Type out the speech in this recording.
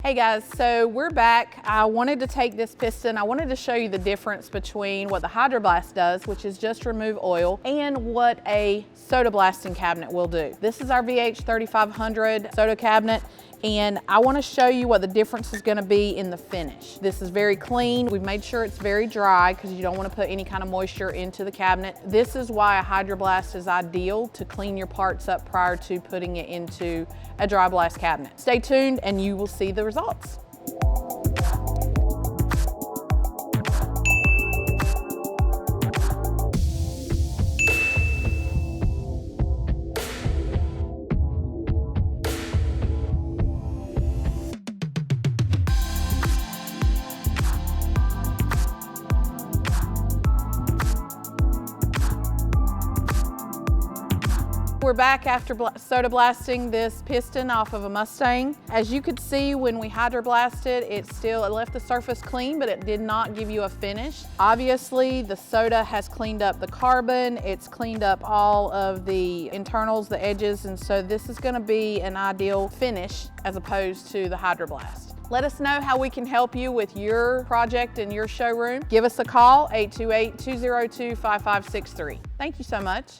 Hey guys, so we're back. I wanted to take this piston, I wanted to show you the difference between what the hydroblast does, which is just remove oil, and what a soda blasting cabinet will do. This is our VH3500 soda cabinet, and I want to show you what the difference is going to be in the finish. This is very clean. We've made sure it's very dry because you don't want to put any kind of moisture into the cabinet. This is why a hydroblast is ideal to clean your parts up prior to putting it into a dry blast cabinet. Stay tuned and you will see the results. We're back after soda blasting this piston off of a Mustang. As you could see, when we hydroblasted, it left the surface clean, but it did not give you a finish. Obviously, the soda has cleaned up the carbon, it's cleaned up all of the internals, the edges, and so this is gonna be an ideal finish as opposed to the hydroblast. Let us know how we can help you with your project in your showroom. Give us a call, 828-202-5563. Thank you so much.